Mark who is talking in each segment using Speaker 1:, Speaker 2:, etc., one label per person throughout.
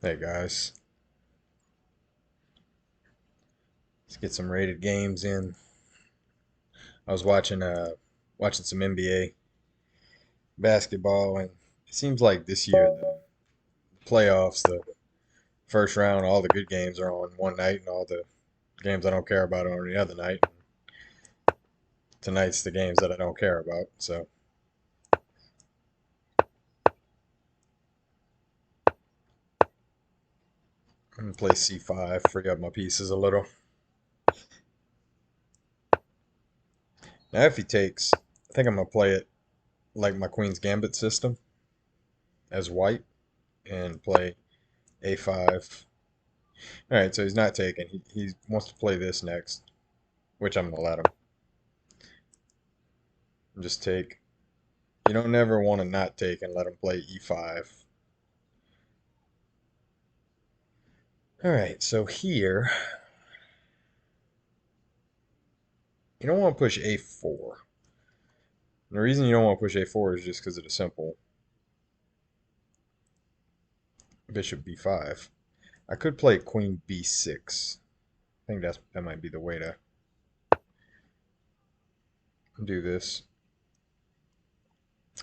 Speaker 1: Hey guys, let's get some rated games in. I was watching some NBA basketball, and it seems like this year the playoffs, the first round, all the good games are on one night, and all the games I don't care about are on the other night. Tonight's the games that I don't care about, so I'm gonna play C5, free up my pieces a little. Now if he takes, I think I'm gonna play it like my Queen's Gambit system as white and play A5. All right, so he's not taking. He wants to play this next, which I'm gonna let him. Just take. You don't never want to not take and let him play e5. All right, so here you don't want to push a4. And the reason you don't want to push a4 is just because of the simple bishop b5. I could play queen b6. I think that might be the way to do this.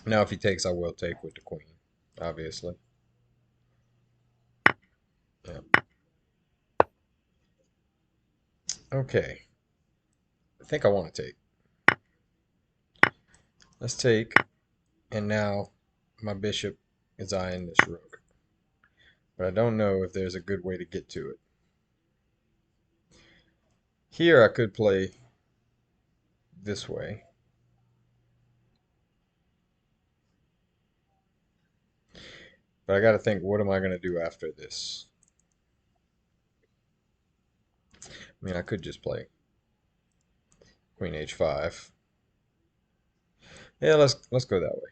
Speaker 1: Now, if he takes, I will take with the queen, obviously. Yeah. Okay. I think I want to take. Let's take, and now my bishop is eyeing this rook. But I don't know if there's a good way to get to it. Here I could play this way. But I got to think, what am I going to do after this? I mean, I could just play queen h5. Yeah, let's go that way.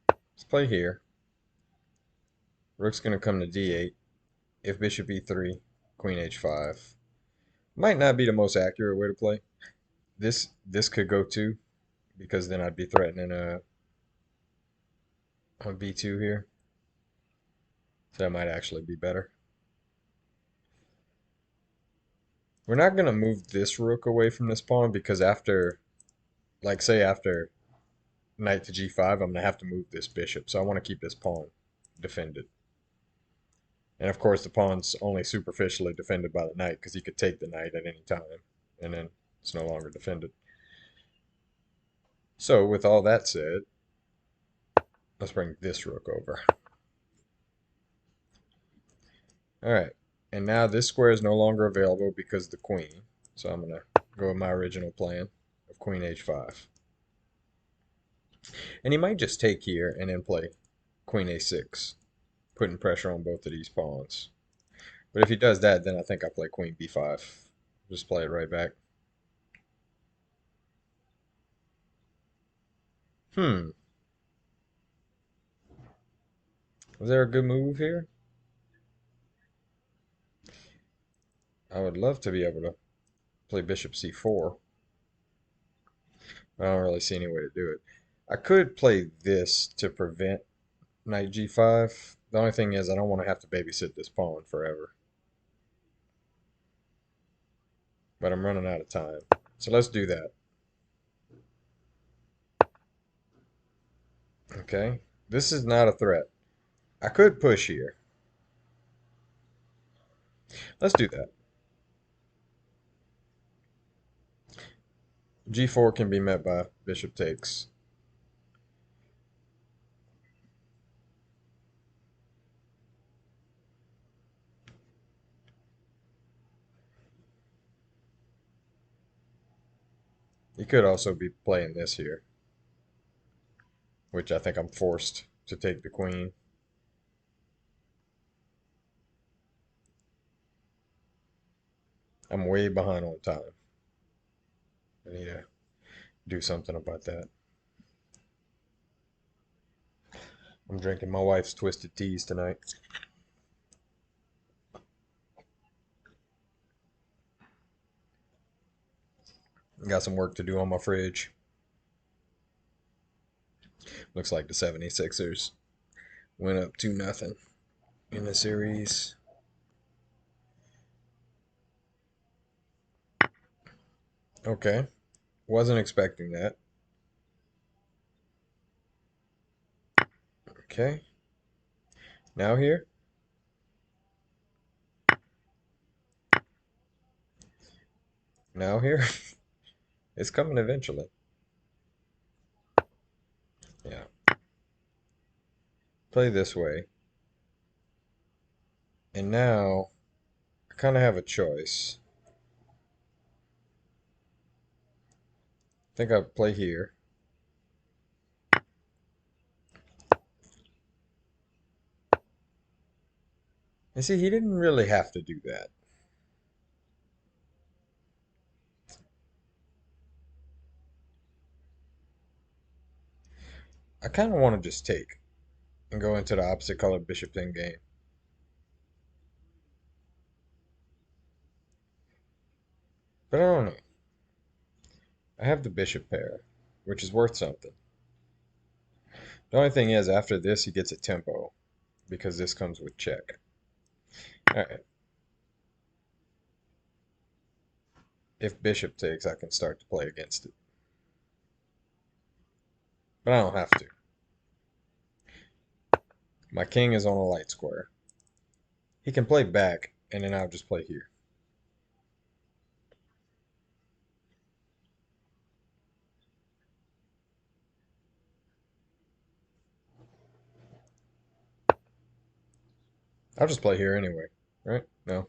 Speaker 1: Let's play here. Rook's going to come to d8. If bishop e3, queen h5. Might not be the most accurate way to play. This could go too, because then I'd be threatening on b2 here. So that might actually be better. We're not going to move this rook away from this pawn because after, like say after knight to g5, I'm going to have to move this bishop. So I want to keep this pawn defended. And of course, the pawn's only superficially defended by the knight because he could take the knight at any time, and then it's no longer defended. So with all that said, let's bring this rook over. All right, and now this square is no longer available because of the queen. So I'm going to go with my original plan of queen h5. And he might just take here and then play queen a6, putting pressure on both of these pawns. But if he does that, then I think I play queen b5. Just play it right back. Hmm. Was there a good move here? I would love to be able to play bishop c4. But I don't really see any way to do it. I could play this to prevent knight g5. The only thing is I don't want to have to babysit this pawn forever. But I'm running out of time. So let's do that. Okay. This is not a threat. I could push here. Let's do that. g4 can be met by bishop takes. You could also be playing this here, which I think I'm forced to take the queen. I'm way behind on time. I need to do something about that. I'm drinking my wife's twisted teas tonight. Got some work to do on my fridge. Looks like the 76ers went up 2-0. in the series. Okay, wasn't expecting that. Okay, now here. Now here. It's coming eventually. Yeah. Play this way. And now I kind of have a choice. I think I'll play here. And see, he didn't really have to do that. I kind of want to just take and go into the opposite color bishop in game. But I don't know. I have the bishop pair, which is worth something. The only thing is, after this, he gets a tempo because this comes with check. All right. If bishop takes, I can start to play against it. But I don't have to. My king is on a light square. He can play back, and then I'll just play here. I'll just play here anyway, right? No.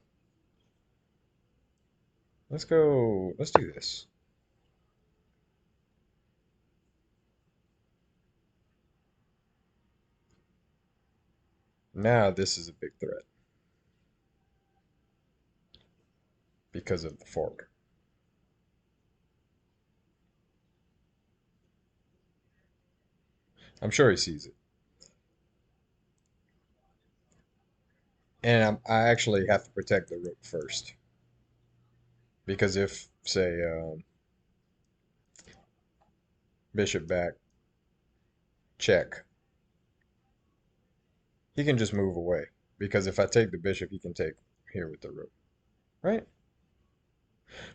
Speaker 1: Let's go. Let's do this. Now this is a big threat because of the fork. I'm sure he sees it. And I actually have to protect the rook first. Because if, say, bishop back, check, he can just move away. Because if I take the bishop, he can take here with the rook. Right?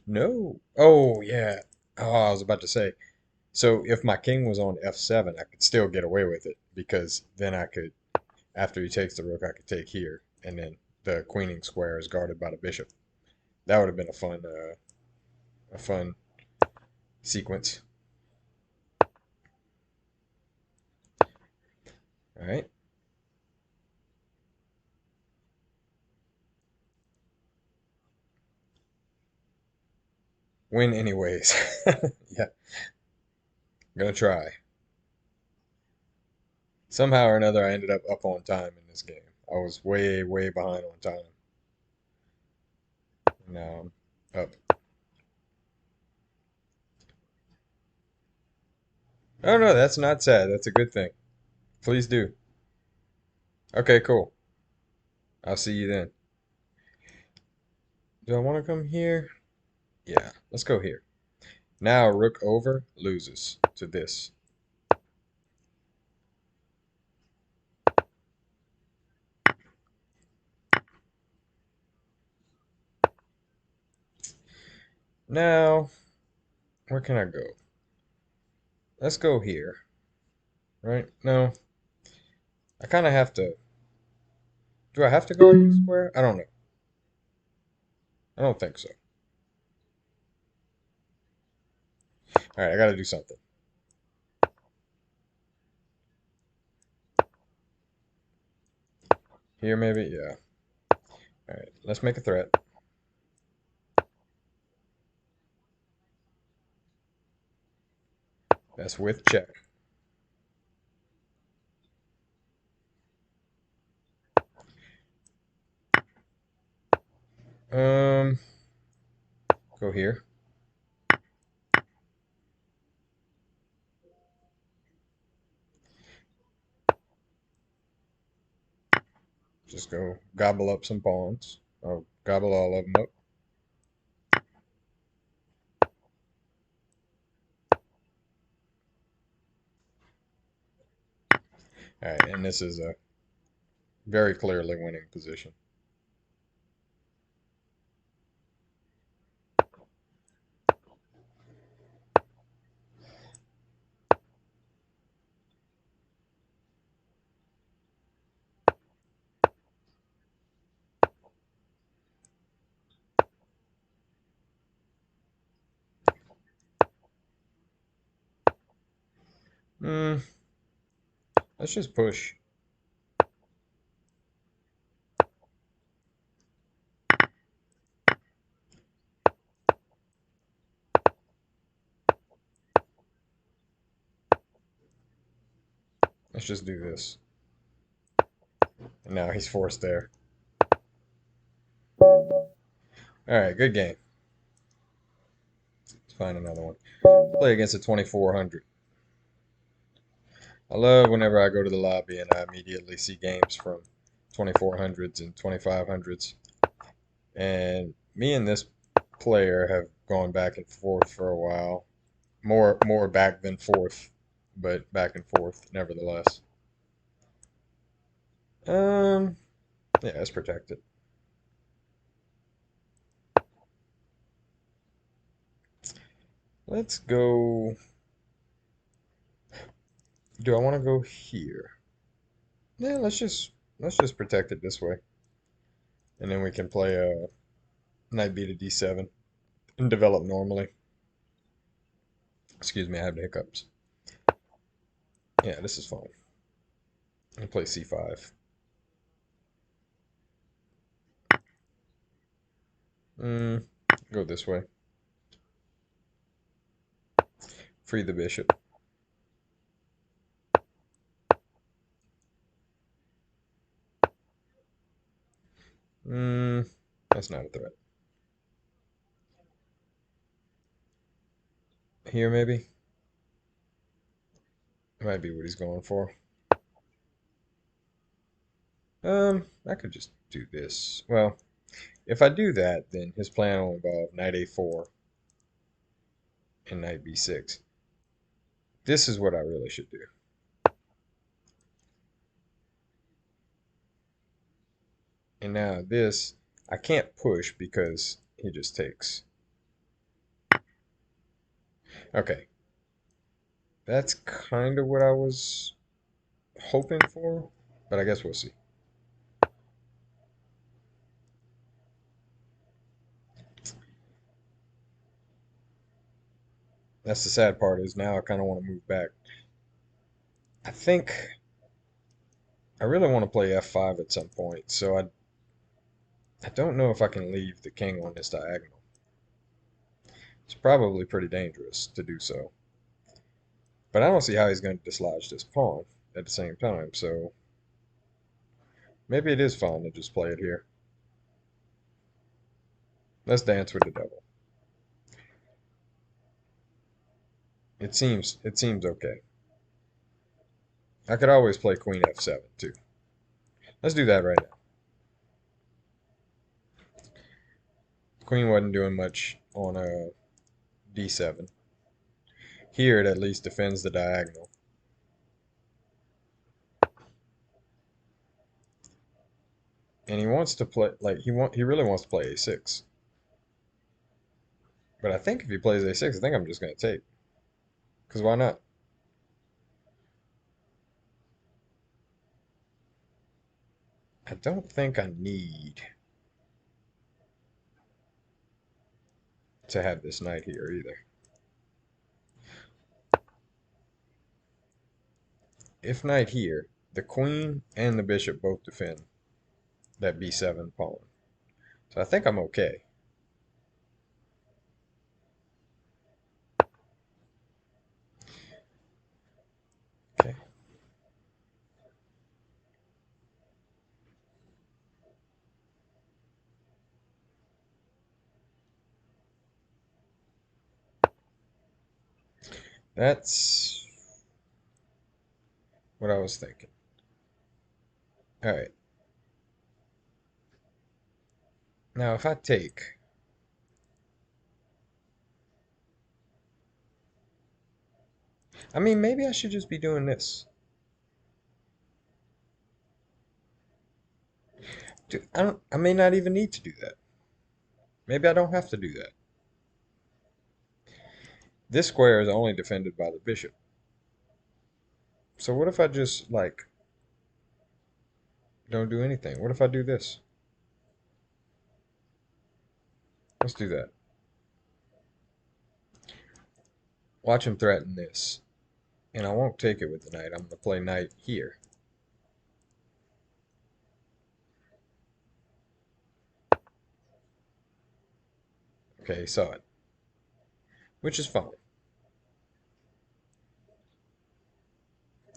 Speaker 1: No. Oh, yeah. Oh, I was about to say. So if my king was on f7, I could still get away with it. Because then I could, after he takes the rook, I could take here. And then the queening square is guarded by the bishop. That would have been a fun sequence. All right. Win anyways. Yeah, gonna try. Somehow or another, I ended up on time in this game. I was way, way behind on time. Now I'm up. Oh no, that's not sad. That's a good thing. Please do. Okay, cool. I'll see you then. Do I want to come here? Yeah, let's go here. Now rook over loses to this. Now, where can I go? Let's go here. Right? No, I kind of have to. Do I have to go in square? I don't know. I don't think so. All right, I got to do something. Here, maybe? Yeah. All right, let's make a threat. That's with check. Um, go here. Just go gobble up some pawns. I'll gobble all of them up. All right, and this is a Very clearly winning position. Hmm, let's just push. Let's just do this. And now he's forced there. All right, good game. Let's find another one. Play against a 2400. I love whenever I go to the lobby and I immediately see games from 2400s and 2500s. And me and this player have gone back and forth for a while. More back than forth, but back and forth nevertheless. Um, yeah, it's protected. Let's go. Do I want to go here? Yeah, let's just protect it this way, and then we can play a knight b to d7 and develop normally. Excuse me, I have the hiccups. Yeah, this is fine. And play c5. Mm, go this way. Free the bishop. Mm, that's not a threat. Here maybe. Might be what he's going for. I could just do this. Well, if I do that, then his plan will involve knight a4 and knight b6. This is what I really should do. And now this, I can't push because he just takes. Okay, that's kind of what I was hoping for, but I guess we'll see. That's the sad part is now I kind of want to move back. I think I really want to play f5 at some point, so I don't know if I can leave the king on this diagonal. It's probably pretty dangerous to do so. But I don't see how he's going to dislodge this pawn at the same time, so maybe it is fine to just play it here. Let's dance with the devil. It seems okay. I could always play queen f7 too. Let's do that right now. Queen wasn't doing much on a d7. Here it at least defends the diagonal. And he wants to play like he really wants to play a6. But I think if he plays a6, I think I'm just going to take. Because why not? I don't think I need to have this knight here either. If knight here, the queen and the bishop both defend that b7 pawn. So I think I'm okay. Okay. That's what I was thinking. All right. Now if I take, I mean, maybe I should just be doing this. Dude, I may not even need to do that. Maybe I don't have to do that. This square is only defended by the bishop. So what if I just, like, don't do anything? What if I do this? Let's do that. Watch him threaten this. And I won't take it with the knight. I'm going to play knight here. Okay, he saw it. Which is fine.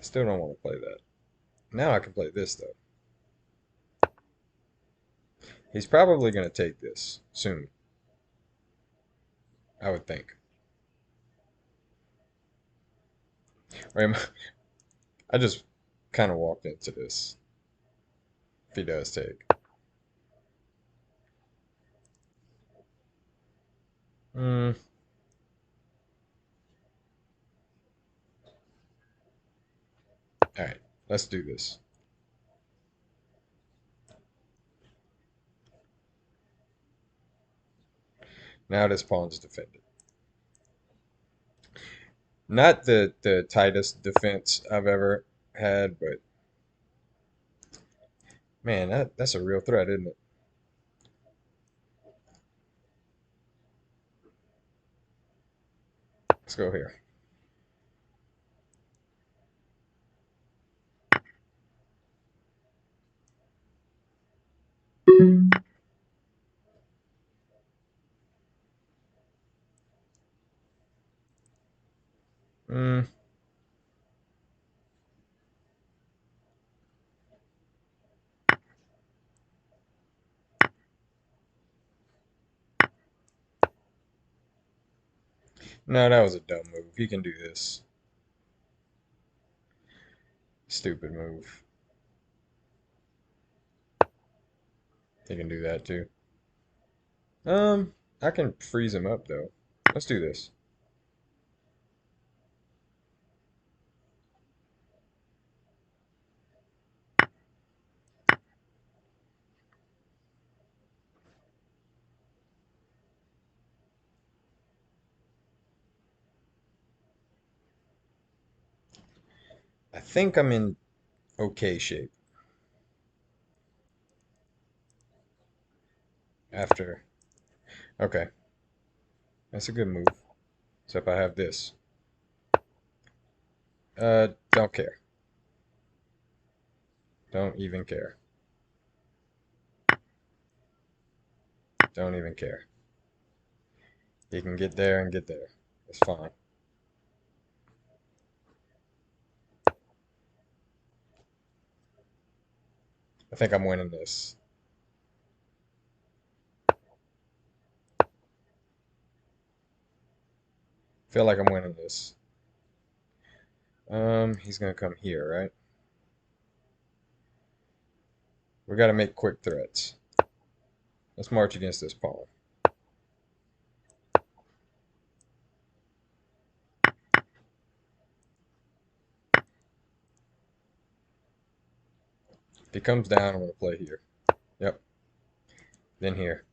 Speaker 1: Still don't want to play that. Now I can play this, though. He's probably going to take this soon. I would think. I just kind of walked into this. If he does take. Hmm. Alright, let's do this. Now this pawn's defended. Not the tightest defense I've ever had, but man, that's a real threat, isn't it? Let's go here. Mm, no, that was a dumb move. He can do this. Stupid move. He can do that too. I can freeze him up though. Let's do this. I think I'm in okay shape after. Okay, that's a good move. Except I have this. Don't care. Don't even care. Don't even care. He can get there and get there. It's fine. I think I'm winning this. Feel like I'm winning this. He's gonna come here, right? We gotta make quick threats. Let's march against this pawn. If he comes down, I'm gonna play here. Yep. Then here.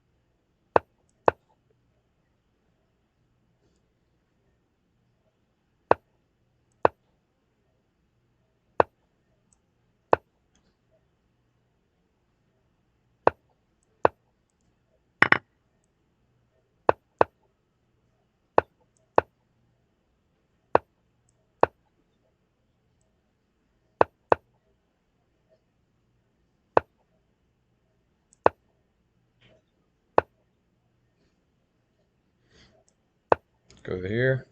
Speaker 1: Go to here.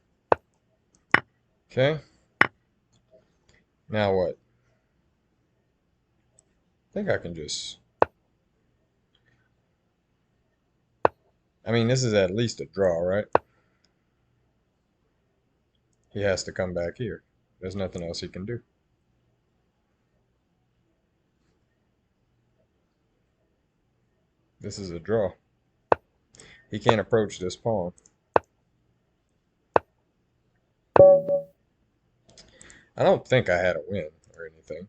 Speaker 1: Okay. Now what? I think I can just. I mean, this is at least a draw, right? He has to come back here. There's nothing else he can do. This is a draw. He can't approach this pawn. I don't think I had a win or anything.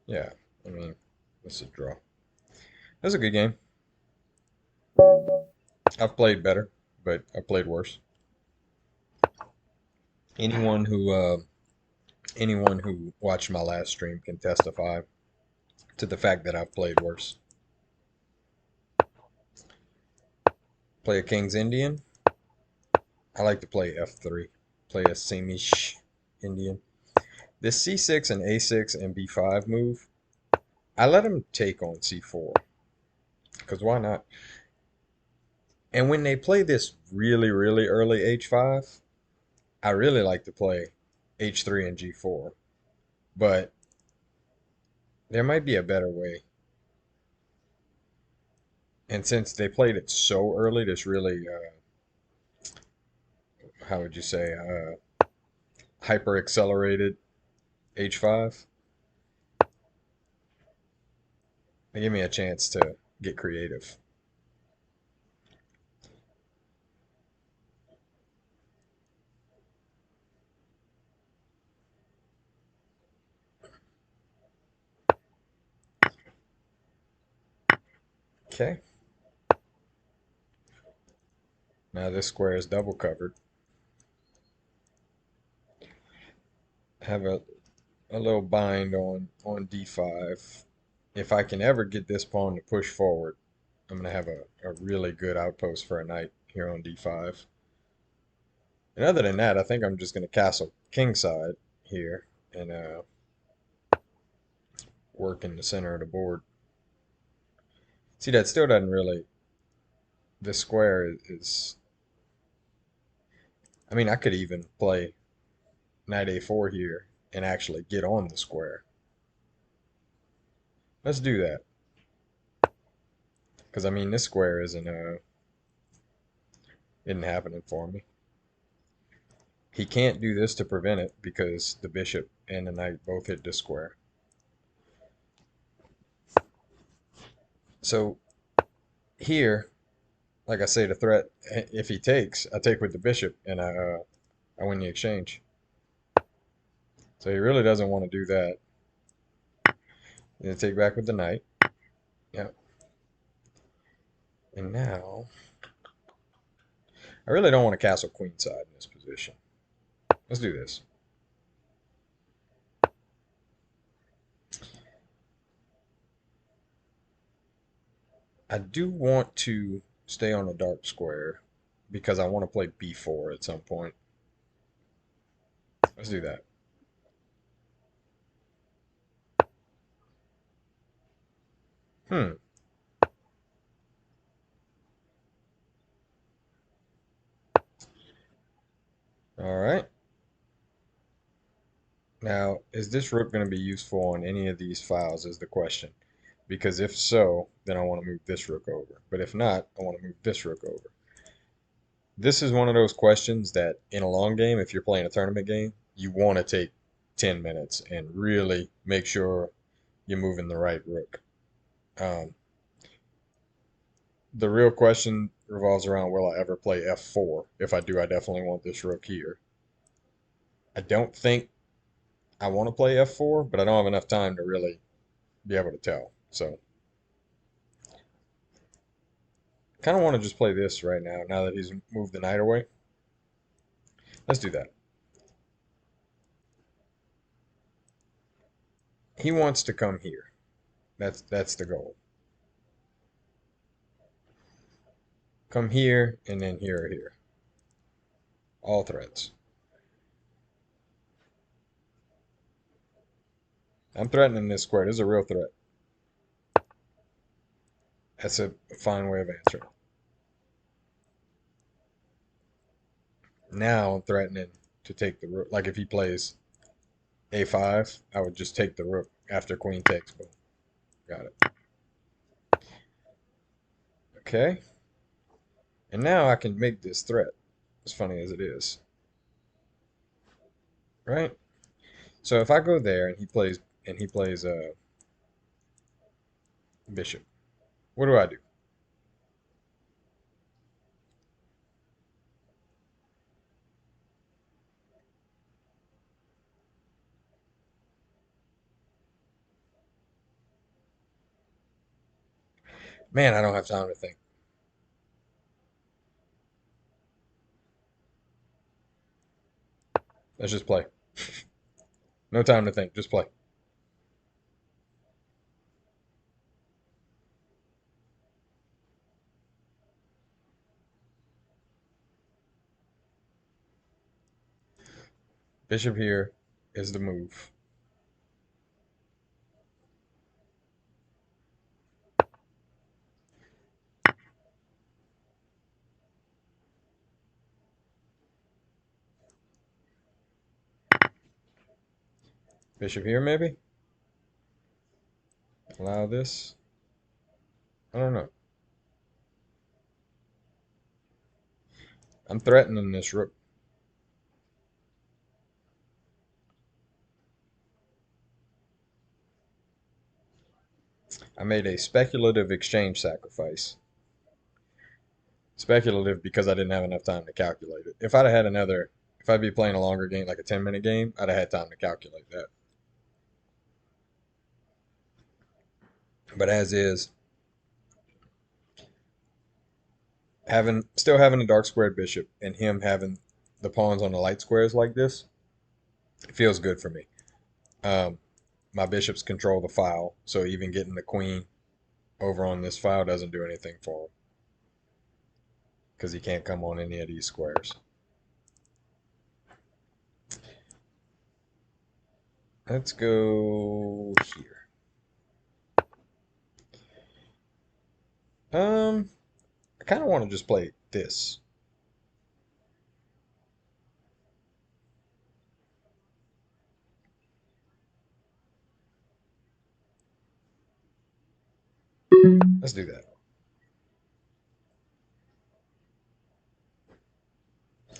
Speaker 1: Yeah, I mean, this is a draw. That's a good game. I've played better, but I played worse. Anyone who anyone who watched my last stream can testify to the fact that I've played worse. Play a King's Indian. I like to play F3. Play a Samish Indian. This C6 and A6 and B5 move, I let him take on C4. Because why not? And when they play this really, really early H5, I really like to play H3 and G4. But there might be a better way. And since they played it so early, this really, how would you say, hyper accelerated H5, they give me a chance to get creative. Okay. Now this square is double covered. Have a little bind on D5. If I can ever get this pawn to push forward, I'm going to have a really good outpost for a knight here on D5. And other than that, I think I'm just going to castle kingside here and work in the center of the board. See, that still doesn't really... This square is... I mean, I could even play knight A4 here and actually get on the square. Let's do that. Because, I mean, this square isn't happening for me. He can't do this to prevent it because the bishop and the knight both hit this square. So here, like I say, the threat, if he takes, I take with the bishop and I win the exchange. So he really doesn't want to do that. Then take back with the knight. Yep. And now, I really don't want to castle queenside in this position. Let's do this. I do want to stay on a dark square because I want to play b4 at some point. Let's do that. Hmm. All right. Now, is this rook going to be useful on any of these files is the question. Because if so, then I want to move this rook over. But if not, I want to move this rook over. This is one of those questions that in a long game, if you're playing a tournament game, you want to take 10 minutes and really make sure you're moving the right rook. The real question revolves around, will I ever play f4? If I do, I definitely want this rook here. I don't think I want to play f4, but I don't have enough time to really be able to tell. So kind of want to just play this right now that he's moved the knight away. Let's do that. He wants to come here. That's the goal. Come here and then here or here. All threats. I'm threatening this square. This is a real threat. That's a fine way of answering. Now I'm threatening to take the rook. Like if he plays a5, I would just take the rook after queen takes. Boom. Got it. Okay. And now I can make this threat, as funny as it is. Right? So if I go there and he plays a bishop, what do I do? Man, I don't have time to think. Let's just play. No time to think. Just play. Bishop here is the move. Bishop here, maybe? Allow this? I don't know. I'm threatening this rook. I made a speculative exchange sacrifice. Speculative because I didn't have enough time to calculate it. If I'd have had another, if I'd be playing a longer game, like a 10-minute game, I'd have had time to calculate that. But as is, still having a dark squared bishop and him having the pawns on the light squares like this, it feels good for me. Um, my bishops control the file, so even getting the queen over on this file doesn't do anything for him because he can't come on any of these squares. Let's go here. I kind of want to just play this. Let's do that.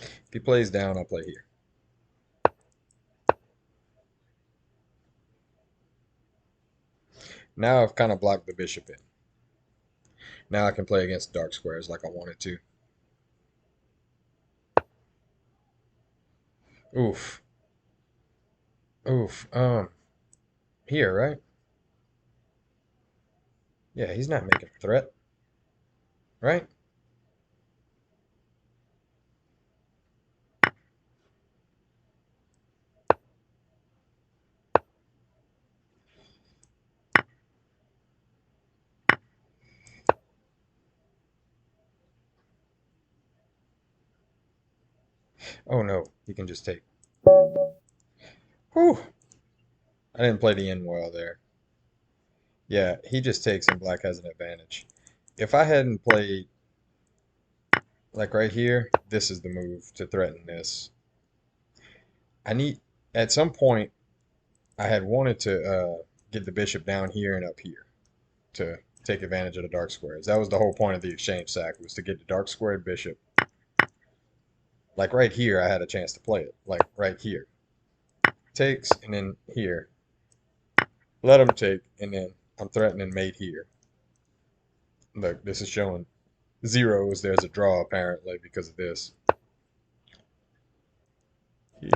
Speaker 1: If he plays down, I'll play here. Now I've kind of blocked the bishop in. Now I can play against dark squares like I wanted to. Oof. Oof. Here, right? Yeah, he's not making a threat, right? Oh no, he can just take. Whew. I didn't play the end well there. Yeah, he just takes and black has an advantage. If I hadn't played like right here, this is the move to threaten this. I need at some point I had wanted to get the bishop down here and up here to take advantage of the dark squares. That was the whole point of the exchange sack was to get the dark squared bishop. Like right here, I had a chance to play it. Like right here, takes and then here, let him take and then I'm threatening mate here. Look, this is showing zeros. There's a draw apparently because of this.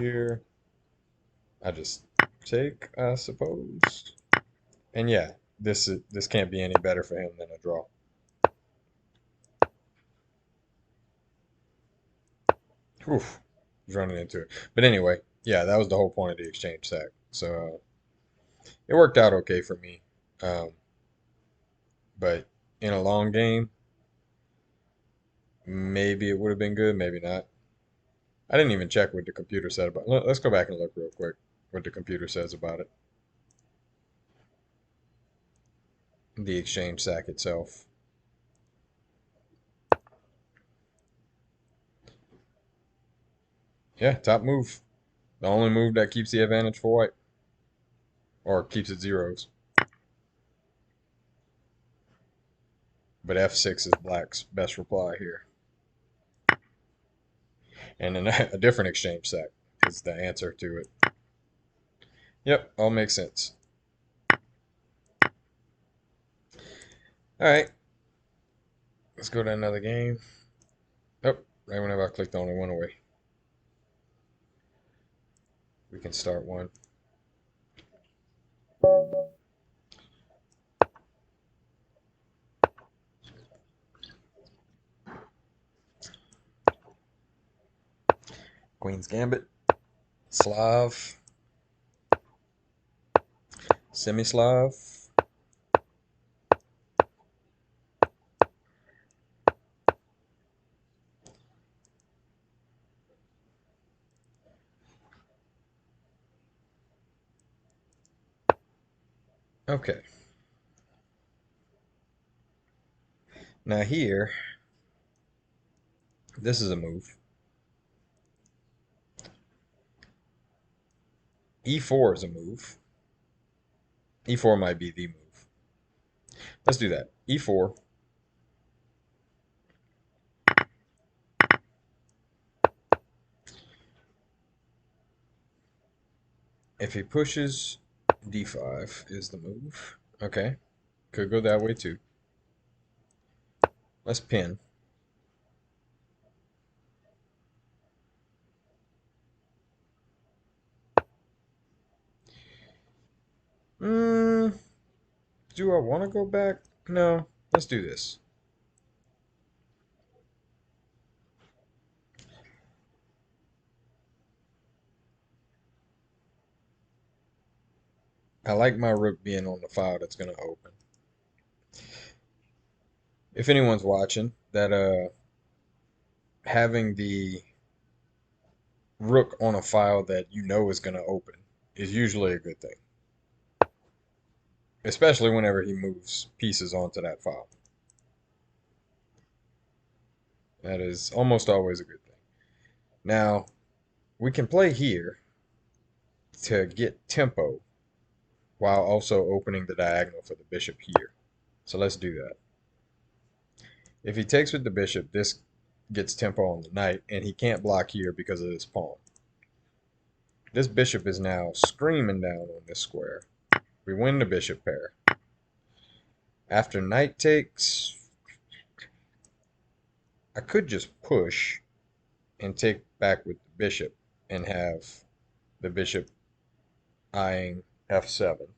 Speaker 1: Here, I just take, I suppose. And yeah, this can't be any better for him than a draw. Oof, he's running into it. But anyway, yeah, that was the whole point of the exchange sack. So it worked out okay for me. Um, but in a long game, maybe it would have been good, maybe not. I didn't even check what the computer said about. Let's go back and look real quick what the computer says about it. The exchange sack itself. Yeah, top move. The only move that keeps the advantage for white, or keeps it zeros. But f6 is black's best reply here. And then a different exchange sack is the answer to it. Yep, all makes sense. All right, let's go to another game. Oh, right whenever I clicked on it, went away. We can start one. Queen's Gambit, Slav, Semi-Slav. Okay. Now here, this is a move. E4 is a move. E4 might be the move. Let's do that. E4. If he pushes, D5 is the move. Okay. Could go that way too. Let's pin. Do I want to go back? No. Let's do this. I like my rook being on the file that's going to open. If anyone's watching, that having the rook on a file that you know is going to open is usually a good thing. Especially whenever he moves pieces onto that file. That is almost always a good thing. Now, we can play here to get tempo while also opening the diagonal for the bishop here. So let's do that. If he takes with the bishop, this gets tempo on the knight, and he can't block here because of this pawn. This bishop is now screaming down on this square. We win the bishop pair. After knight takes, I could just push and take back with the bishop and have the bishop eyeing f7.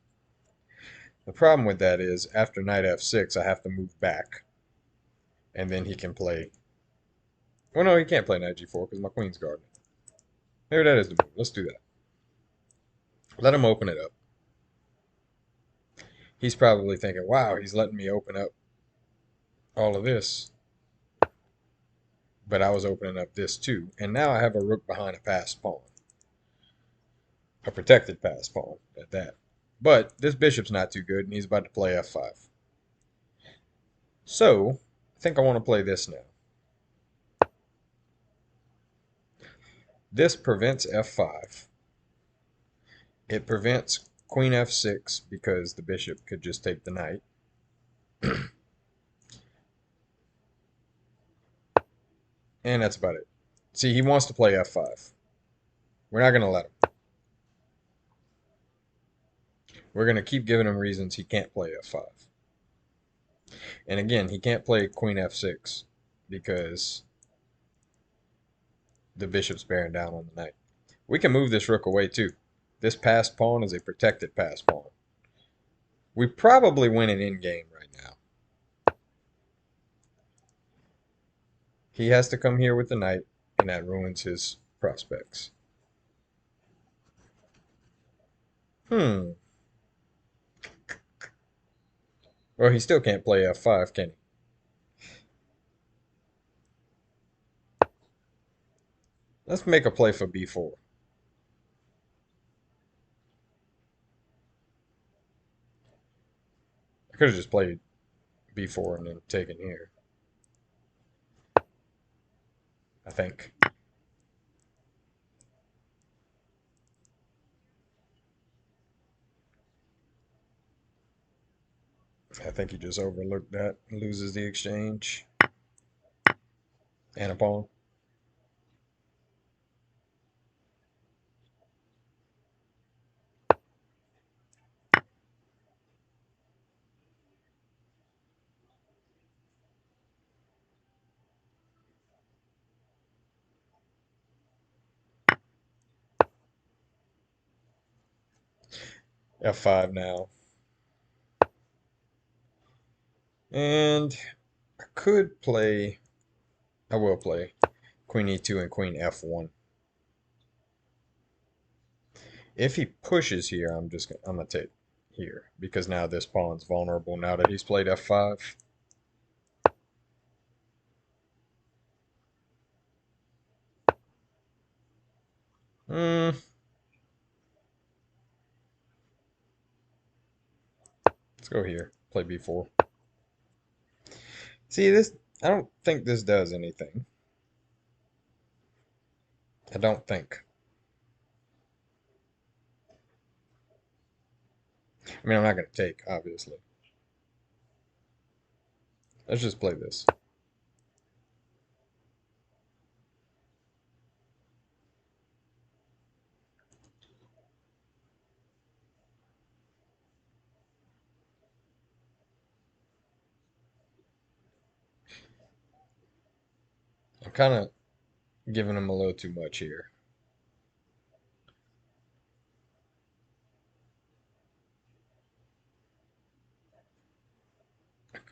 Speaker 1: The problem with that is after knight f6, I have to move back, and then he can play. Well, no, he can't play knight g4 because my queen's guarding. Maybe that is the move. Let's do that. Let him open it up. He's probably thinking, wow, he's letting me open up all of this. But I was opening up this too. And now I have a rook behind a passed pawn. A protected passed pawn at that. But this bishop's not too good, and he's about to play f5. So, I think I want to play this now. This prevents f5. It prevents queen f6 because the bishop could just take the knight. And that's about it. See, he wants to play f5. We're not going to let him. We're going to keep giving him reasons he can't play f5. And again, he can't play queen f6 because the bishop's bearing down on the knight. We can move this rook away too. This passed pawn is a protected passed pawn. We probably win an endgame right now. He has to come here with the knight, and that ruins his prospects. Well, he still can't play f5, can he? Let's make a play for b4. I could have just played b4 and then taken here, I think. I think he just overlooked that and loses the exchange. And a pawn. f5 now. And I could play, I will play queen e2 and queen f1. If he pushes here, I'm gonna take here because now this pawn's vulnerable now that he's played f5. Hmm. Let's go here. Play b4. See this? I don't think this does anything. I don't think. I mean, I'm not gonna take, obviously. Let's just play this. I'm kind of giving him a little too much here.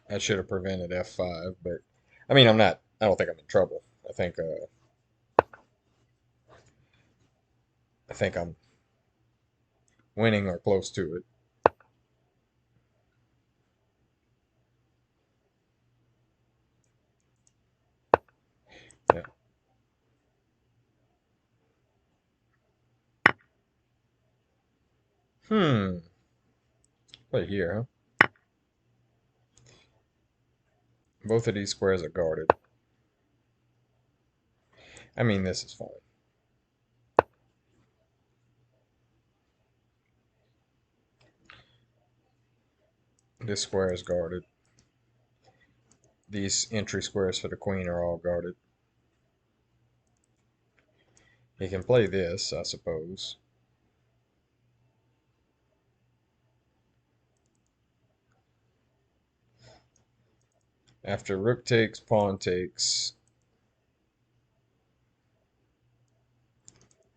Speaker 1: I should have prevented f5, but I mean, I don't think I'm in trouble. I think I'm winning or close to it. Yeah. Hmm. Play here, huh? Both of these squares are guarded. I mean, this is fine. This square is guarded. These entry squares for the queen are all guarded. He can play this, I suppose. After rook takes, pawn takes,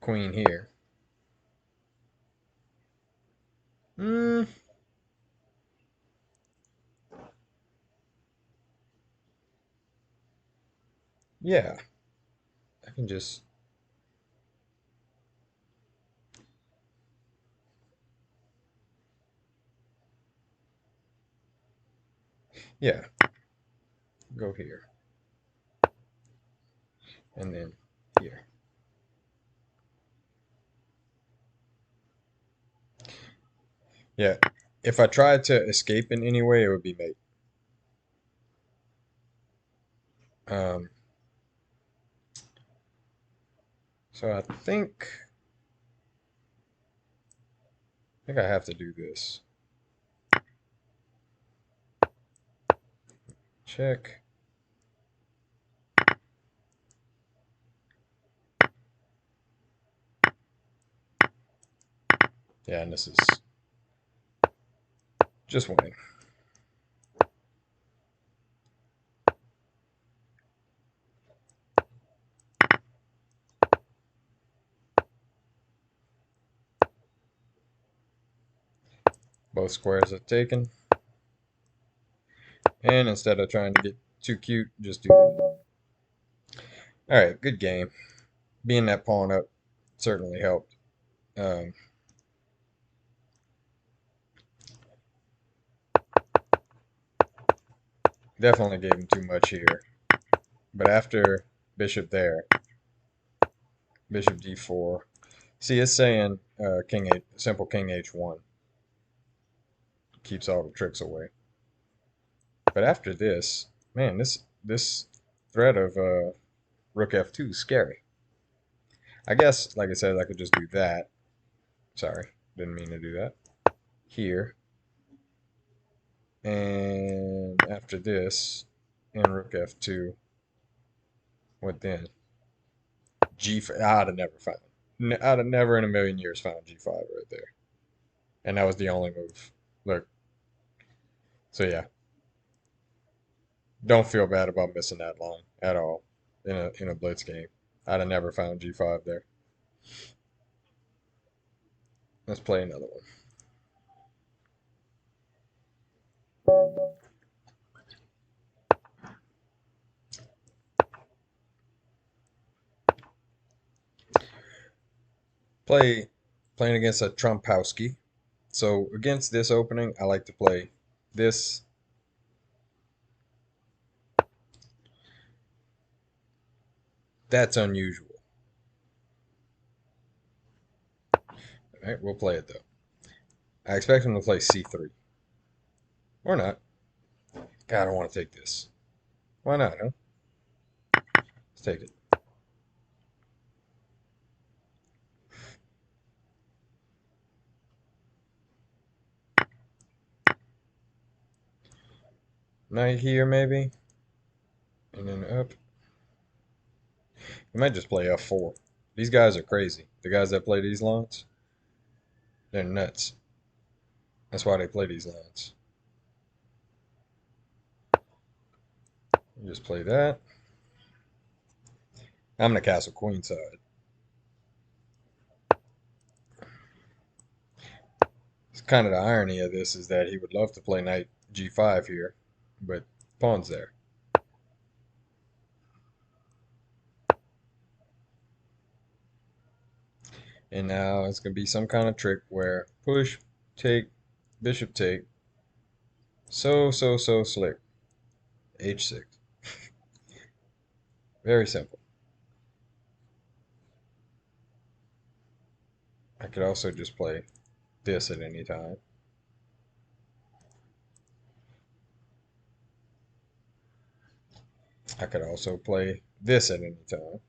Speaker 1: queen here. Hmm. Yeah. I can just. Yeah. Go here. And then here. Yeah. If I tried to escape in any way, it would be mate. Um, so I think I have to do this. Check. Yeah, and this is just winning. Both squares are taken. And instead of trying to get too cute, just do that. All right, good game. Being that pawn up certainly helped. Um, definitely gave him too much here. But after bishop there, bishop d4. See, it's saying king 8, simple king h1 keeps all the tricks away. But after this, man, this threat of rook f2 is scary. I guess, like I said, I could just do that. Sorry, didn't mean to do that. Here. And after this, in rook f2, what then? G5. I'd have never found. I'd have never in a million years found g5 right there. And that was the only move. Look. So yeah, don't feel bad about missing that line at all in a blitz game. I'd have never found g5 there. Let's play another one. Play playing against a Trumpowski. So against this opening, I like to play this. That's unusual. All right, we'll play it though. I expect him to play c3. Or not. God, I don't want to take this. Why not, huh? Let's take it. Knight here, maybe. And then up. He might just play f4. These guys are crazy. The guys that play these lines, they're nuts. That's why they play these lines. You just play that. I'm the castle queen side. It's kind of the irony of this is that he would love to play knight g5 here, but pawn's there. And now it's going to be some kind of trick where push, take, bishop take. So slick. h6. Very simple. I could also just play this at any time. I could also play this at any time.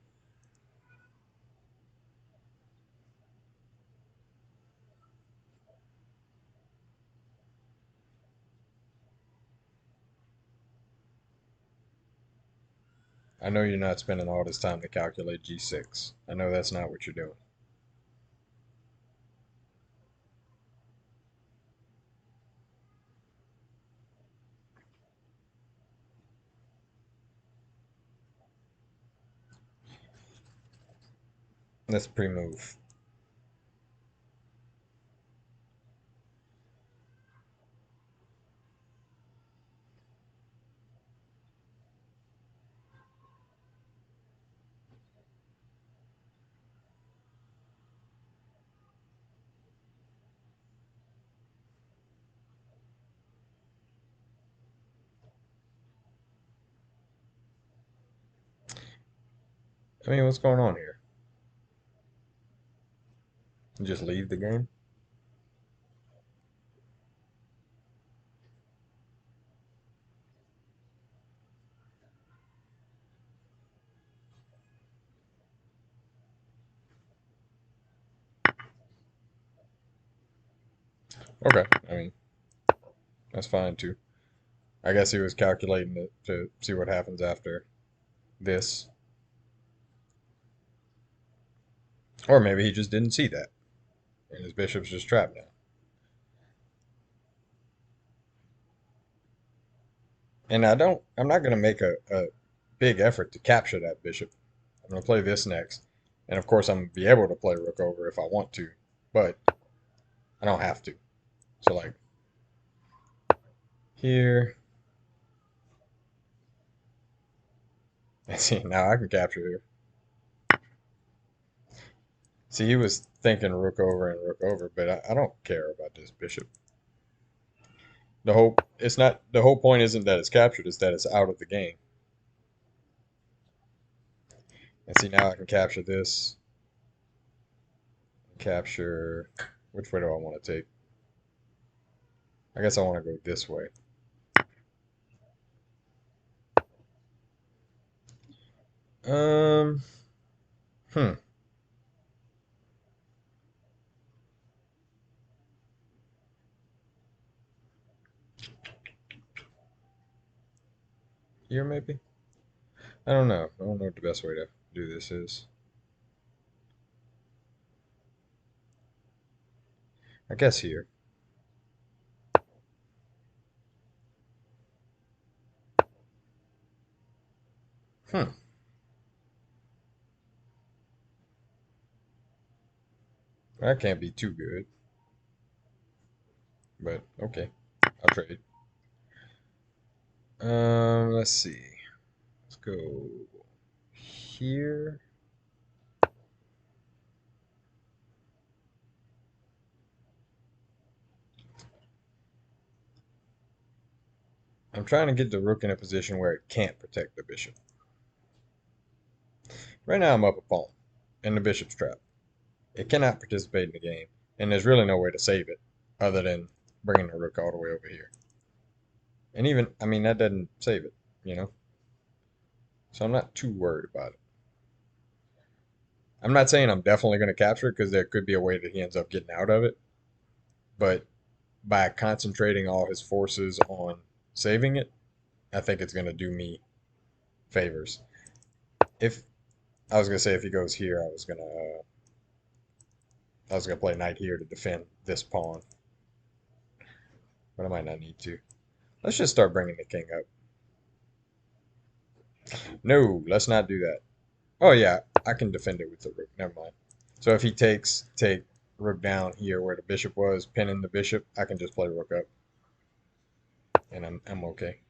Speaker 1: I know you're not spending all this time to calculate g6. I know that's not what you're doing. Let's pre-move. I mean, what's going on here? Just leave the game? Okay, I mean, that's fine too. I guess he was calculating it to see what happens after this. Or maybe he just didn't see that, and his bishop's just trapped now. And I'm not going to make a big effort to capture that bishop. I'm going to play this next. And of course, I'm going to be able to play rook over if I want to, but I don't have to. So, like, here. And see, now I can capture here. See, he was thinking rook over and rook over, but I don't care about this bishop. The whole point isn't that it's captured, it's that it's out of the game. And see, now I can capture this. Capture, which way do I want to take? I guess I want to go this way. Um, hmm. Here maybe? I don't know. I don't know what the best way to do this is. I guess here. Hmm. That can't be too good. But okay. I'll trade. Let's see. Let's go here. I'm trying to get the rook in a position where it can't protect the bishop. Right now I'm up a pawn, and the bishop's trapped. It cannot participate in the game, and there's really no way to save it other than bringing the rook all the way over here. And even, I mean, that doesn't save it, you know? So I'm not too worried about it. I'm not saying I'm definitely going to capture it because there could be a way that he ends up getting out of it. But by concentrating all his forces on saving it, I think it's going to do me favors. If I was going to say if he goes here, I was gonna play knight here to defend this pawn, but I might not need to. Let's just start bringing the king up. No, let's not do that. Oh yeah, I can defend it with the rook. Never mind. So if he take rook down here where the bishop was, pinning the bishop, I can just play rook up, and I'm okay.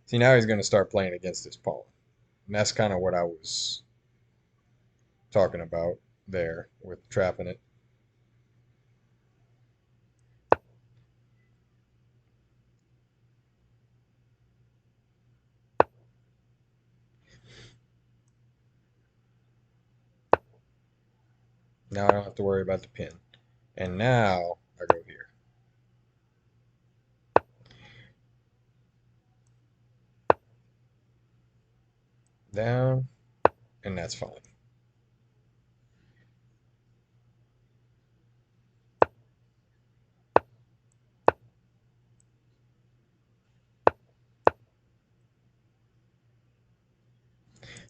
Speaker 1: See, now he's gonna start playing against this pawn, and that's kind of what I was talking about there with trapping it. Now I don't have to worry about the pin. And now I go here. Down, and that's fine.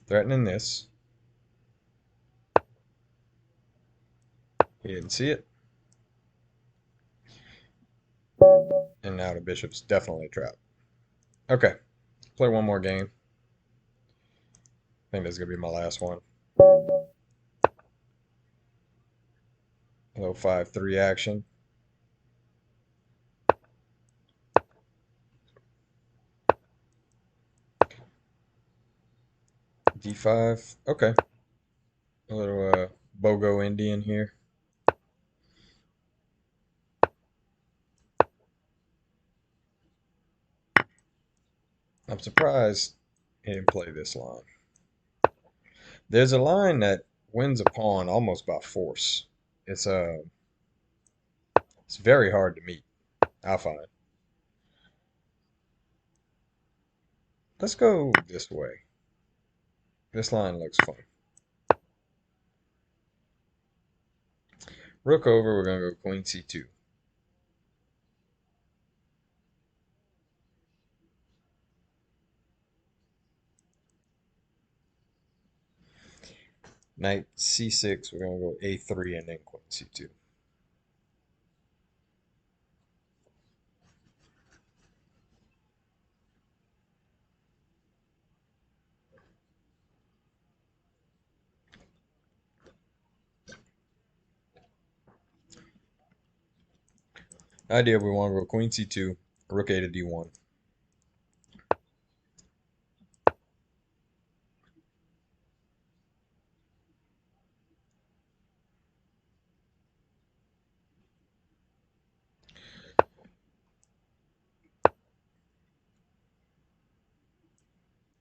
Speaker 1: Threatening this. He didn't see it. And now the bishop's definitely trapped. Okay, play one more game. I think this is going to be my last one. A little 5-3 action. D5. Okay. A little BOGO Indian here. I'm surprised he didn't play this line. There's a line that wins a pawn almost by force. It's it's very hard to meet, I find. Let's go this way. This line looks fun. Rook over, we're going to go queen c2. Knight c6, we're going to go a3 and then queen c2. Idea, we want to go queen c2, rook a to d1.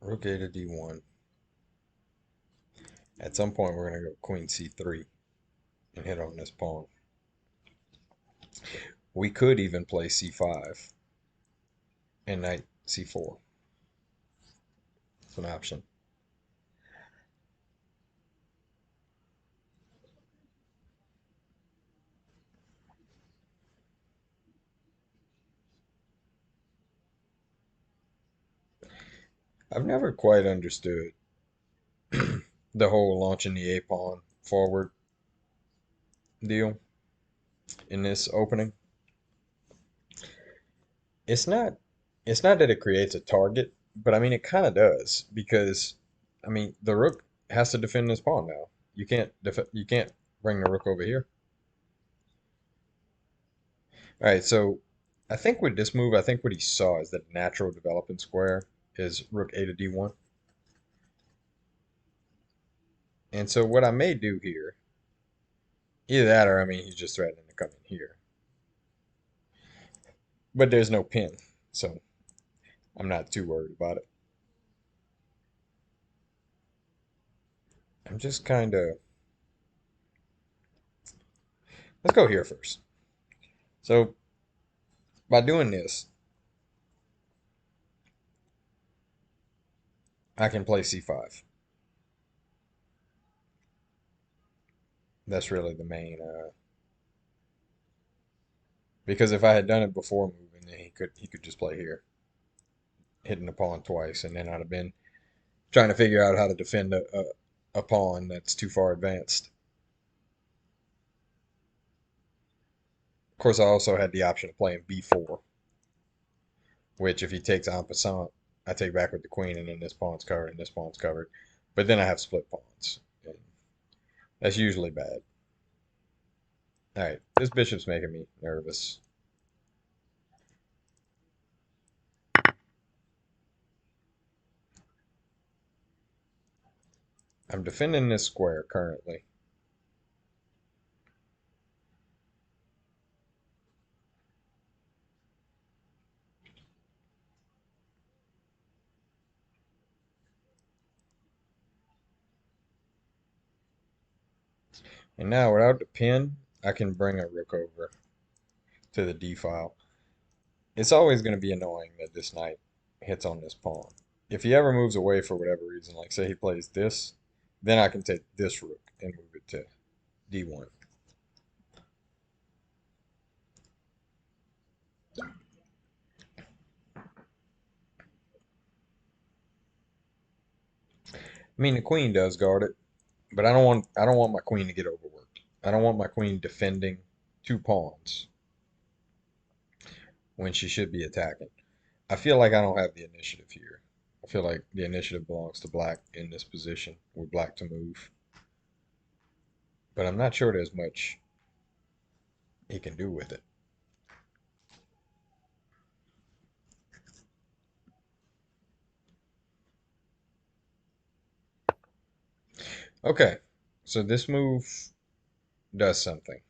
Speaker 1: Rook a to d1. At some point, we're going to go queen c3 and hit on this pawn. We could even play c5 and knight c4. It's an option. I've never quite understood the whole launching the a pawn forward deal in this opening. It's not it's not that it creates a target, but I mean it kind of does because I mean the rook has to defend this pawn now. You can't bring the rook over here. All right, so I think with this move, I think what he saw is that natural developing square is rook a to d1. And so what I may do here, either that or I mean he's just threatening to come in here. But there's no pin. So I'm not too worried about it. I'm just kind of... Let's go here first. So by doing this, I can play c5. That's really the main... because if I had done it before moving, then he could just play here, hitting the pawn twice, and then I'd have been trying to figure out how to defend a pawn that's too far advanced. Of course, I also had the option of playing b4, which if he takes en passant, I take back with the queen, and then this pawn's covered and this pawn's covered. But then I have split pawns. And that's usually bad. All right, this bishop's making me nervous. I'm defending this square currently. And now without the pin, I can bring a rook over to the d file. It's always going to be annoying that this knight hits on this pawn. If he ever moves away for whatever reason, like say he plays this, then I can take this rook and move it to d1. I mean, the queen does guard it, but I don't want my queen to get overworked. I don't want my queen defending two pawns when she should be attacking. I feel like I don't have the initiative here. I feel like the initiative belongs to black in this position with black to move. But I'm not sure there's much he can do with it. Okay, so this move does something.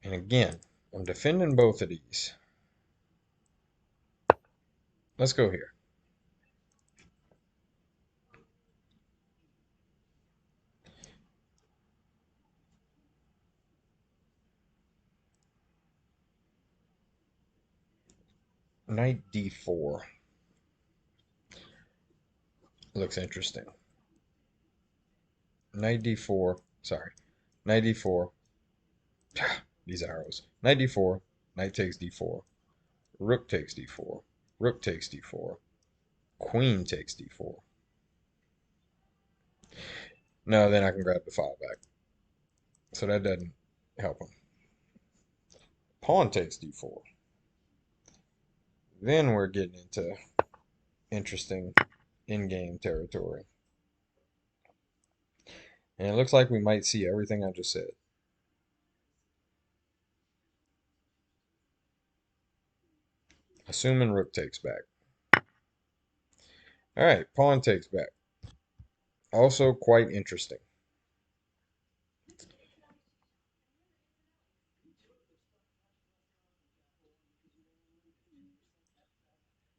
Speaker 1: And again, I'm defending both of these. Let's go here. Knight d4 looks interesting. Knight d4, sorry. Knight d4. These arrows. Knight d4, knight takes d4, rook takes d4, rook takes d4, queen takes d4. No, then I can grab the file back. So that doesn't help him. Pawn takes d4. Then we're getting into interesting in-game territory. And it looks like we might see everything I just said. Assuming rook takes back. All right, pawn takes back. Also quite interesting.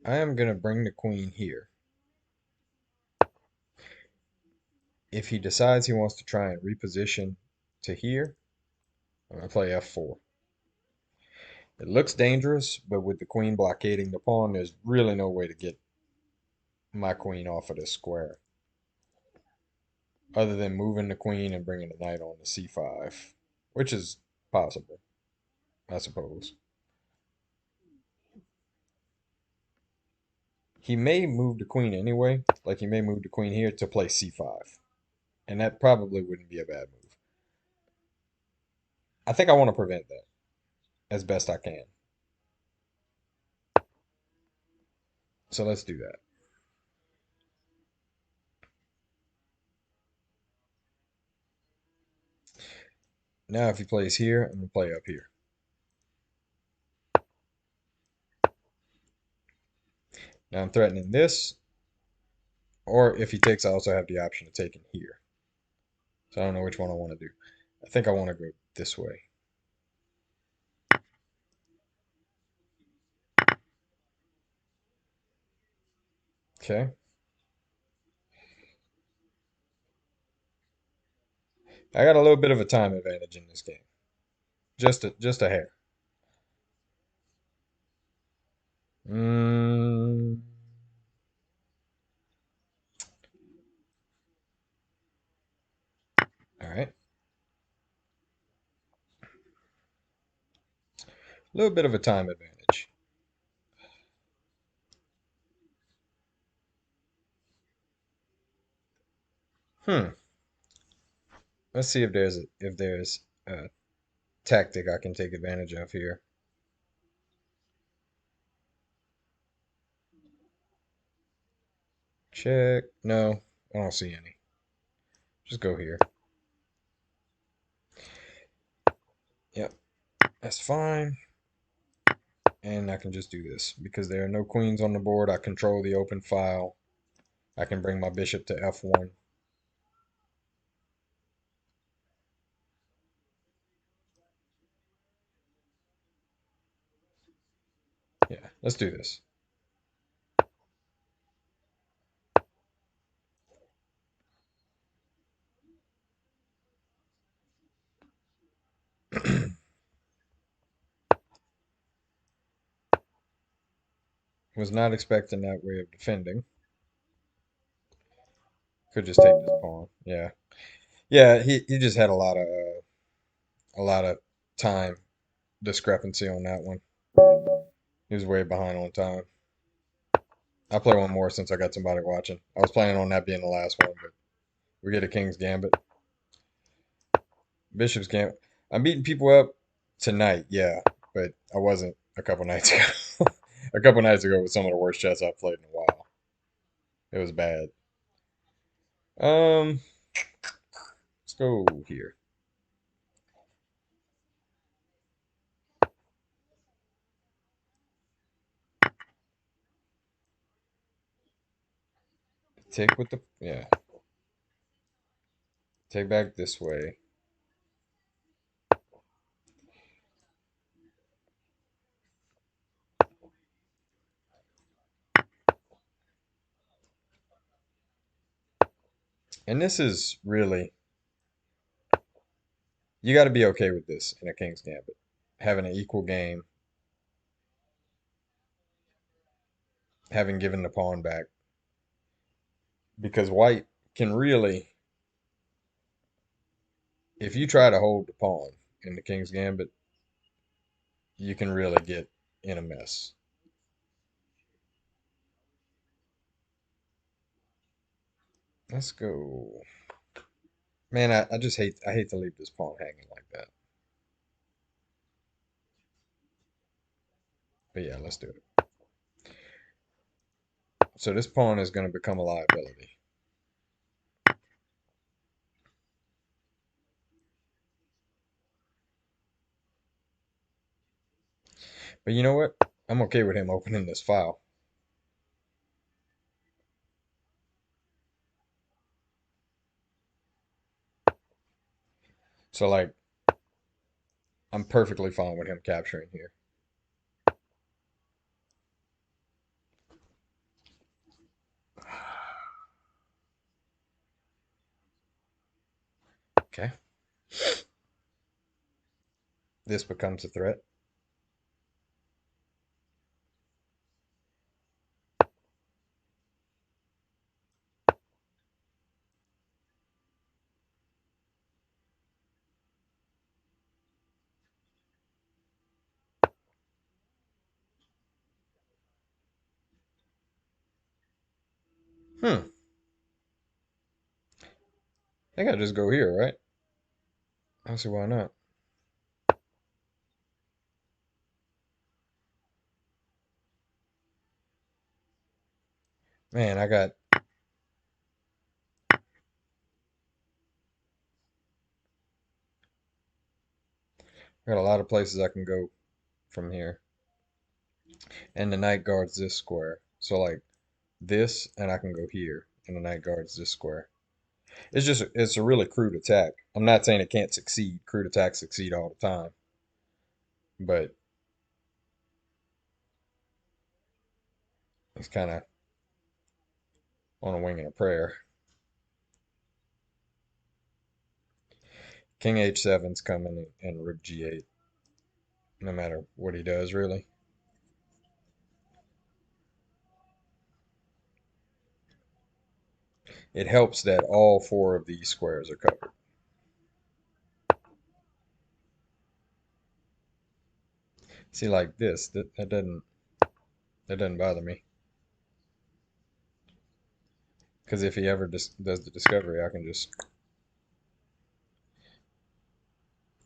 Speaker 1: I am going to bring the queen here. If he decides he wants to try and reposition to here, I'm going to play f4. It looks dangerous, but with the queen blockading the pawn, there's really no way to get my queen off of this square. Other than moving the queen and bringing the knight on to c5, which is possible, I suppose. He may move the queen anyway, like he may move the queen here to play c5, and that probably wouldn't be a bad move. I think I want to prevent that as best I can. So let's do that. Now if he plays here, I'm going to play up here. Now I'm threatening this, or if he takes, I also have the option of taking here. So I don't know which one I want to do. I think I want to go this way. Okay. I got a little bit of a time advantage in this game. Just a hair. Mm, all right. A little bit of a time advantage. Hmm. Let's see if there's a tactic I can take advantage of here. Check. No, I don't see any. Just go here. Yep, that's fine. And I can just do this because there are no queens on the board. I control the open file. I can bring my bishop to f1. Yeah, let's do this. Was not expecting that way of defending. Could just take this pawn. Yeah. Yeah, he just had a lot of time discrepancy on that one. He was way behind on time. I'll play one more since I got somebody watching. I was planning on that being the last one, but we get a King's Gambit. Bishop's Gambit. I'm beating people up tonight, yeah, but I wasn't a couple nights ago. A couple nights ago was some of the worst chess I've played in a while. It was bad. Um, let's go here. Take with the yeah. Take back this way. And this is really you got to be okay with this in a King's Gambit. Having an equal game, having given the pawn back, because white can really, if you try to hold the pawn in the King's Gambit, you can really get in a mess. Let's go. Man, I just hate to leave this pawn hanging like that. But yeah, let's do it. So this pawn is going to become a liability. But you know what? I'm okay with him opening this file. So like, I'm perfectly fine with him capturing here. Okay. This becomes a threat. Hmm. I think I just go here, right? I don't see why not. Man, I got a lot of places I can go from here. And the knight guards this square. So like this, and I can go here, and the knight guards this square. It's a really crude attack. I'm not saying it can't succeed. Crude attacks succeed all the time, but it's kind of on a wing and a prayer. King h7's coming and rook g8, no matter what he does, really. It helps that all four of these squares are covered. See, like this, that doesn't bother me. Because if he ever does the discovery, I can just...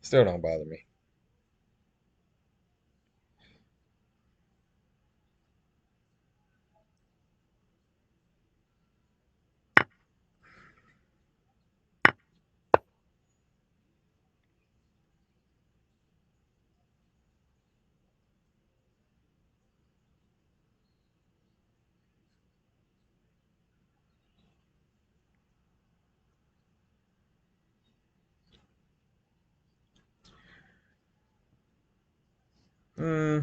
Speaker 1: Still don't bother me. Hmm.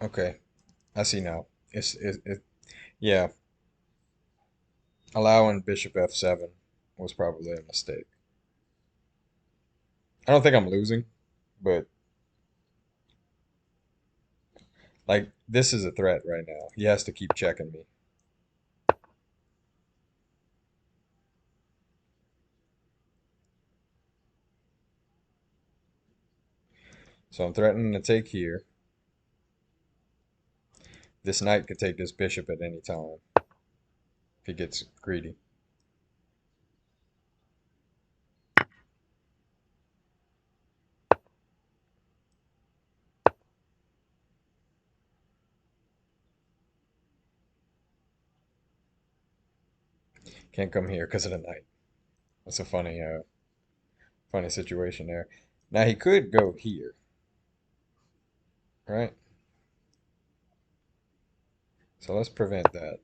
Speaker 1: Okay. I see now. Yeah. Allowing bishop f7 was probably a mistake. I don't think I'm losing, but like this is a threat right now. He has to keep checking me. So I'm threatening to take here. This knight could take this bishop at any time if he gets greedy. Can't come here because of the knight. That's a funny situation there. Now he could go here, right? So let's prevent that.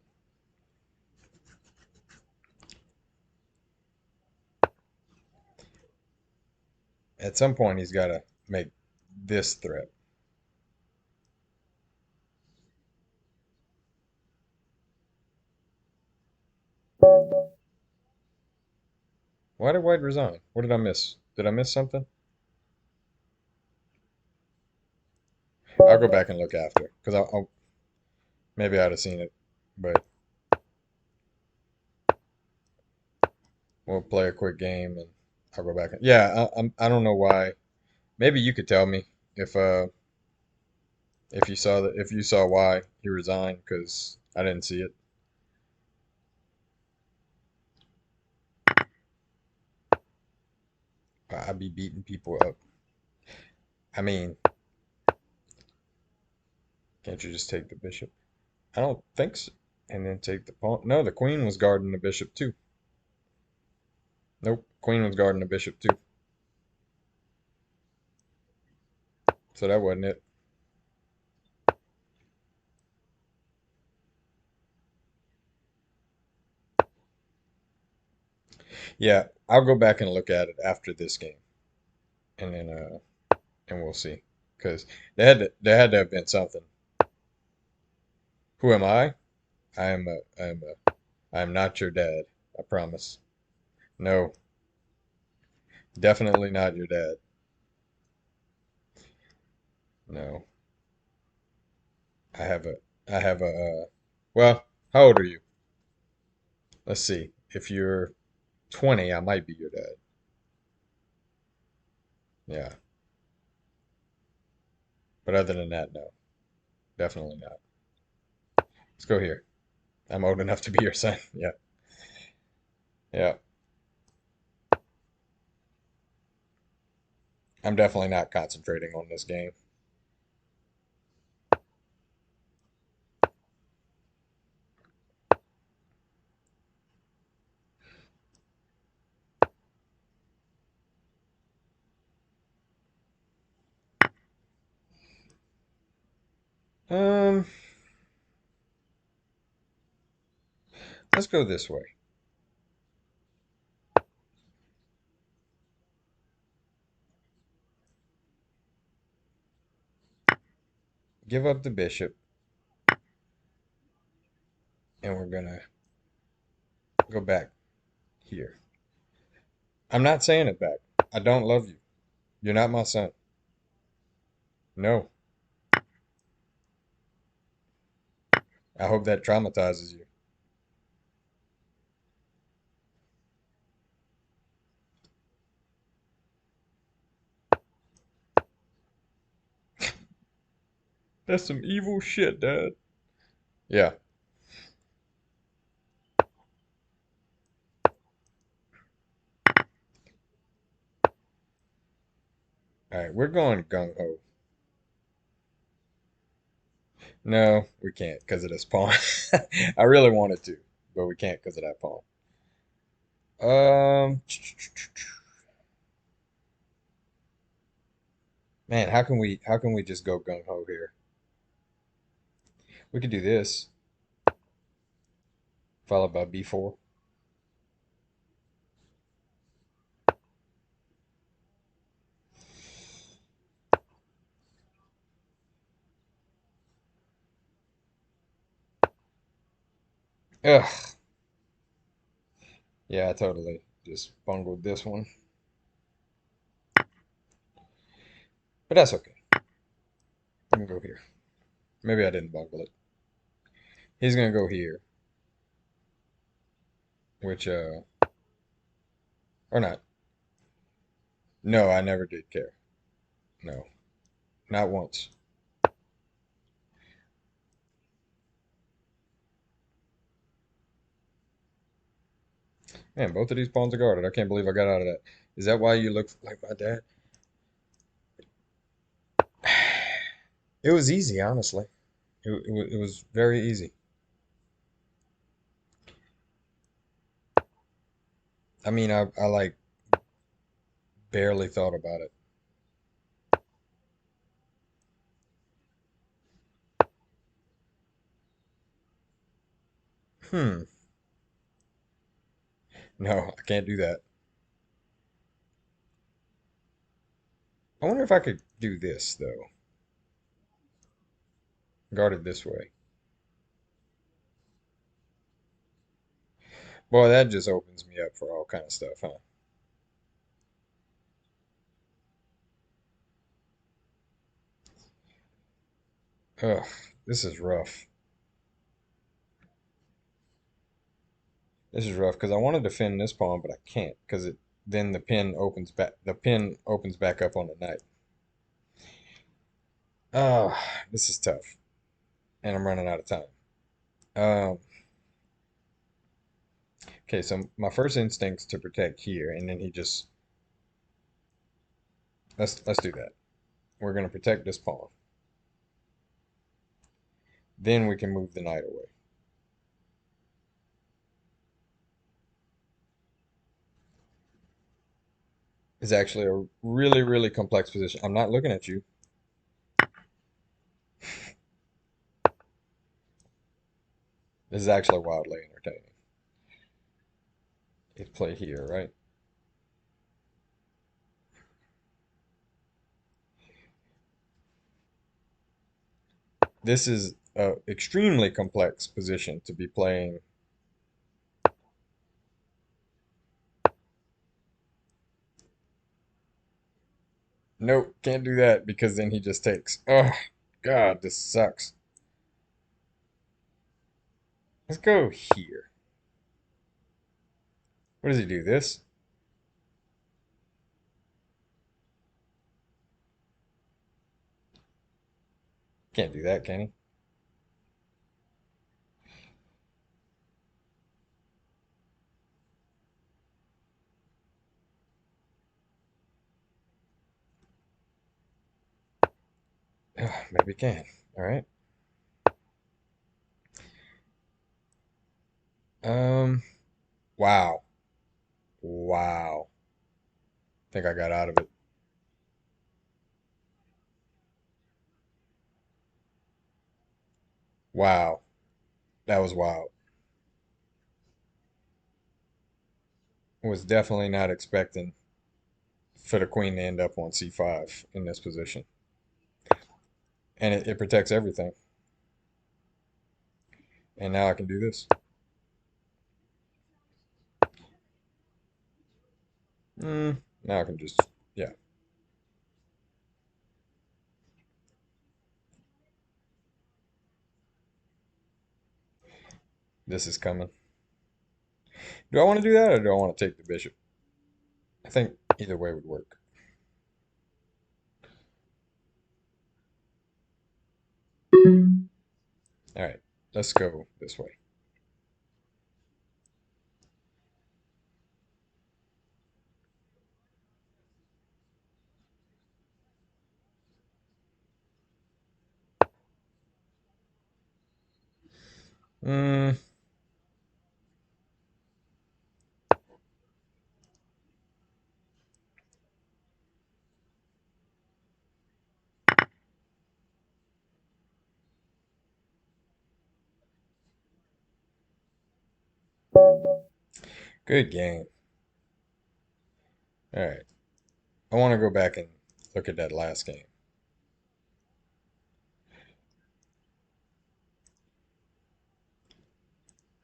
Speaker 1: At some point, he's got to make this threat. Why did White resign? What did I miss? Did I miss something? I'll go back and look after because maybe I'd have seen it, but we'll play a quick game and I'll go back. Yeah, I don't know why. Maybe you could tell me if you saw if you saw why he resigned because I didn't see it. I'd be beating people up. I mean, can't you just take the bishop? I don't think so. And then take the pawn. No, the queen was guarding the bishop too. Nope, queen was guarding the bishop too. So that wasn't it. Yeah, I'll go back and look at it after this game, and then and we'll see. Because there had to have been something. Who am I? I am not your dad. I promise. No, definitely not your dad. No, I have a I have a well, how old are you? Let's see. If you're 20, I might be your dad. Yeah. But other than that, no. Definitely not. Let's go here. I'm old enough to be your son. Yeah. Yeah. I'm definitely not concentrating on this game. Um, let's go this way. give up the bishop, and we're gonna go back here. I'm not saying it back. I don't love you. You're not my son. No. I hope that traumatizes you. That's some evil shit, Dad. Yeah. All right, we're going gung ho. No, we can't because of this pawn. I really wanted to, but we can't because of that pawn. Um, man, how can we just go gung ho here? We could do this, followed by b4. Ugh. Yeah, I totally just bungled this one, but that's okay. I'm gonna go here. Maybe I didn't bungle it. He's gonna go here, which or not. No, I never did care. No, not once. Man, both of these pawns are guarded. I can't believe I got out of that. Is that why you look like my dad? It was easy, honestly. It was very easy. I mean, I like barely thought about it. Hmm. No, I can't do that. I wonder if I could do this, though. Guard it this way. Boy, that just opens me up for all kind of stuff, huh? Ugh, this is rough. This is rough because I want to defend this pawn, but I can't because it then the pin opens back up on the knight. Oh, this is tough. And I'm running out of time. Um, okay, so my first instinct's to protect here, and then he just let's do that. We're gonna protect this pawn. Then we can move the knight away. It's actually a really, really complex position. I'm not looking at you. This is actually wildly entertaining. It's play here, right? This is a extremely complex position to be playing. Nope, can't do that because then he just takes. Oh, God, this sucks. Let's go here. What does he do? This? Can't do that, can he? Maybe he can. All right. Um. Wow. Wow. I think I got out of it. Wow. That was wild. Was definitely not expecting for the queen to end up on c5 in this position. And it protects everything. And now I can do this. Now I can just, yeah, this is coming. Do I want to do that or do I want to take the bishop? I think either way would work. All right, let's go this way. Mm, good game. All right, I want to go back and look at that last game.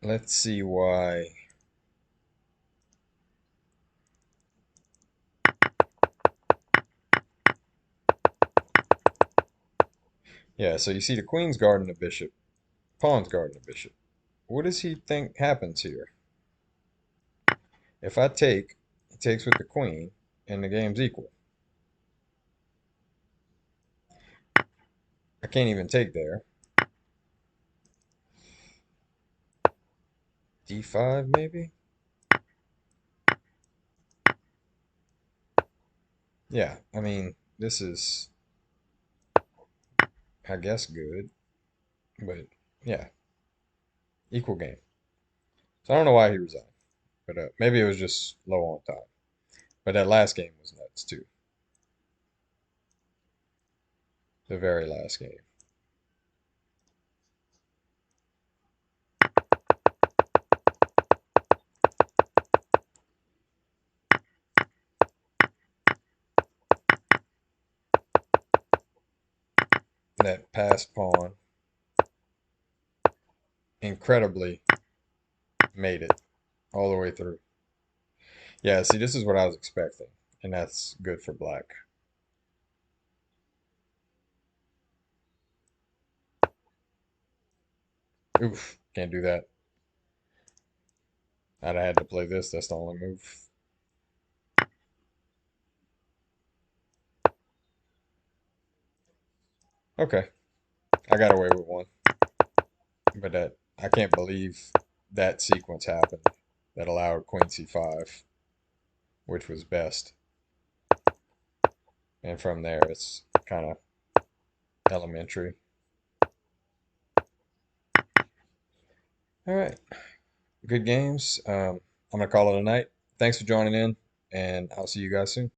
Speaker 1: Let's see why. Yeah, so you see the queen's guarding the bishop, pawn's guarding the bishop. What does he think happens here? If I take, he takes with the queen, and the game's equal. I can't even take there. D5 maybe? Yeah, I mean, this is, I guess, good, but yeah, equal game. So I don't know why he resigned, but maybe it was just low on time. But that last game was nuts too. The very last game. That passed pawn incredibly made it all the way through. Yeah, see, this is what I was expecting, and that's good for black. Oof, can't do that. I'd have had to play this. That's the only move. Okay, I got away with one, but that I can't believe that sequence happened that allowed Queen C5, which was best. And from there, it's kind of elementary. All right, good games. I'm gonna call it a night. Thanks for joining in, and I'll see you guys soon.